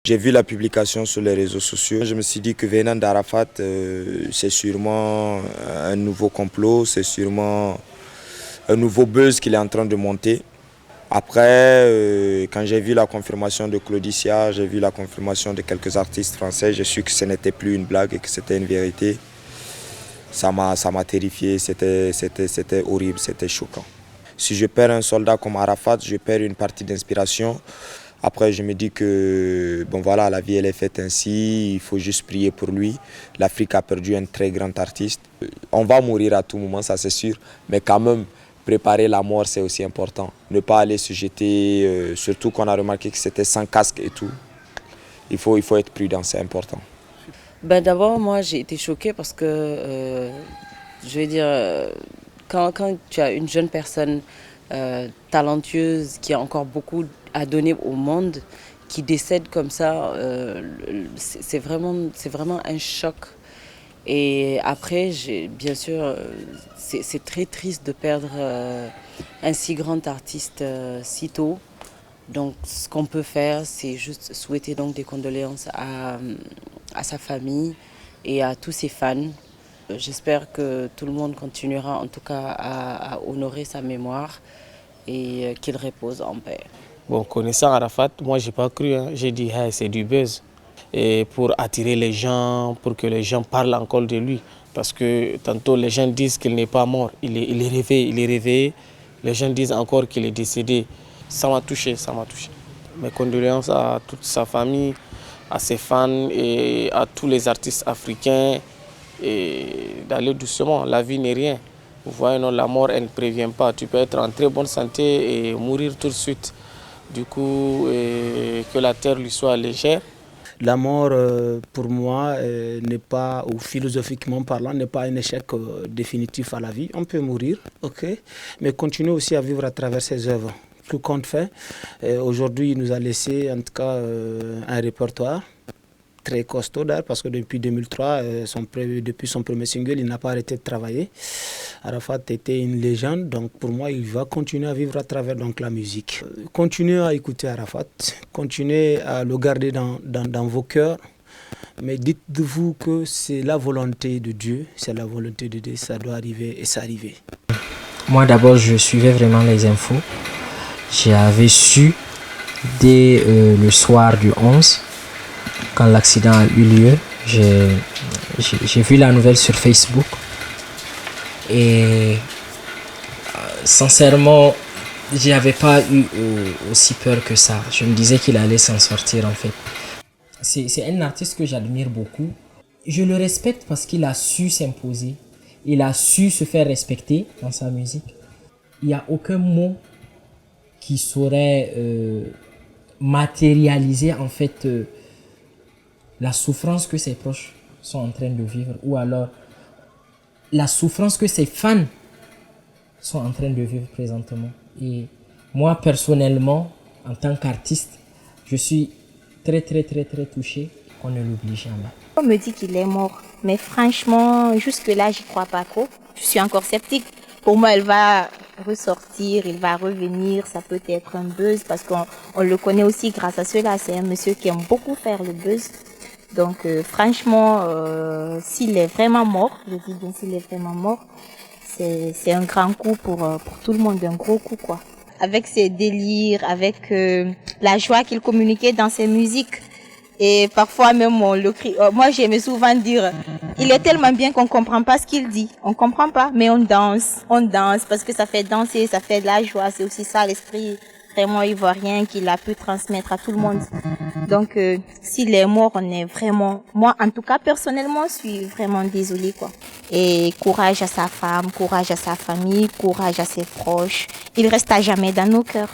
J'ai vu la publication sur les réseaux sociaux. Je me suis dit que venant d'Arafat, c'est sûrement un nouveau complot, c'est sûrement un nouveau buzz qu'il est en train de monter. Après, quand j'ai vu la confirmation de Claudicia, j'ai vu la confirmation de quelques artistes français, j'ai su que ce n'était plus une blague et que c'était une vérité. Ça m'a terrifié, c'était horrible, c'était choquant. Si je perds un soldat comme Arafat, je perds une partie d'inspiration. Après, je me dis que bon, voilà, la vie elle est faite ainsi, il faut juste prier pour lui. L'Afrique a perdu un très grand artiste. On va mourir à tout moment, ça c'est sûr, mais quand même, préparer la mort c'est aussi important. Ne pas aller se jeter, surtout qu'on a remarqué que c'était sans casque et tout. Il faut être prudent, c'est important. D'abord, moi j'ai été choquée parce que, je vais dire, quand tu as une jeune personne talentueuse qui a encore beaucoup à donner au monde, qui décède comme ça, c'est vraiment un choc. Et après, bien sûr, c'est très triste de perdre un si grand artiste si tôt. Donc, ce qu'on peut faire, c'est juste souhaiter donc des condoléances à sa famille et à tous ses fans. J'espère que tout le monde continuera en tout cas à honorer sa mémoire et qu'il repose en paix. Bon, connaissant Arafat, moi j'ai pas cru, hein. J'ai dit hey, c'est du buzz. Et pour attirer les gens, pour que les gens parlent encore de lui. Parce que tantôt les gens disent qu'il n'est pas mort, il est réveillé. Les gens disent encore qu'il est décédé. Ça m'a touché, ça m'a touché. Mes condoléances à toute sa famille, à ses fans et à tous les artistes africains. Et d'aller doucement, la vie n'est rien. Vous voyez, non, la mort, elle ne prévient pas. Tu peux être en très bonne santé et mourir tout de suite. Du coup, que la terre lui soit légère. La mort, pour moi, n'est pas, ou philosophiquement parlant, n'est pas un échec définitif à la vie. On peut mourir, ok, mais continuer aussi à vivre à travers ses œuvres. Tout compte fait, aujourd'hui, il nous a laissé, en tout cas, un répertoire très costaud d'ailleurs, parce que depuis 2003, depuis son premier single, il n'a pas arrêté de travailler. Arafat était une légende, donc pour moi, il va continuer à vivre à travers donc, la musique. Continuez à écouter Arafat, continuez à le garder dans vos cœurs, mais dites-vous que c'est la volonté de Dieu, ça doit arriver et c'est arrivé. Moi d'abord, je suivais vraiment les infos. J'avais su dès le soir du 11, quand l'accident a eu lieu, j'ai vu la nouvelle sur Facebook et sincèrement, j'avais pas eu aussi peur que ça. Je me disais qu'il allait s'en sortir en fait. C'est un artiste que j'admire beaucoup. Je le respecte parce qu'il a su s'imposer, il a su se faire respecter dans sa musique. Il n'y a aucun mot qui saurait matérialiser en fait la souffrance que ses proches sont en train de vivre ou alors la souffrance que ses fans sont en train de vivre présentement. Et moi personnellement, en tant qu'artiste, je suis très touché qu'on ne l'oublie jamais. On me dit qu'il est mort, mais franchement, jusque-là, j'y crois pas trop. Je suis encore sceptique. Pour moi, elle va ressortir, il va revenir, ça peut être un buzz parce qu'on le connaît aussi grâce à cela. C'est un monsieur qui aime beaucoup faire le buzz. Donc franchement, s'il est vraiment mort, je dis bien s'il est vraiment mort, c'est un grand coup pour tout le monde, un gros coup quoi. Avec ses délires, avec la joie qu'il communiquait dans ses musiques. Et parfois même on le crie. Moi j'aimais souvent dire, il est tellement bien qu'on comprend pas ce qu'il dit. On comprend pas, mais on danse parce que ça fait danser, ça fait de la joie. C'est aussi ça l'esprit vraiment ivoirien qu'il a pu transmettre à tout le monde. Donc s'il est mort, on est vraiment, moi en tout cas personnellement, je suis vraiment désolée quoi. Et courage à sa femme, courage à sa famille, courage à ses proches. Il reste à jamais dans nos cœurs.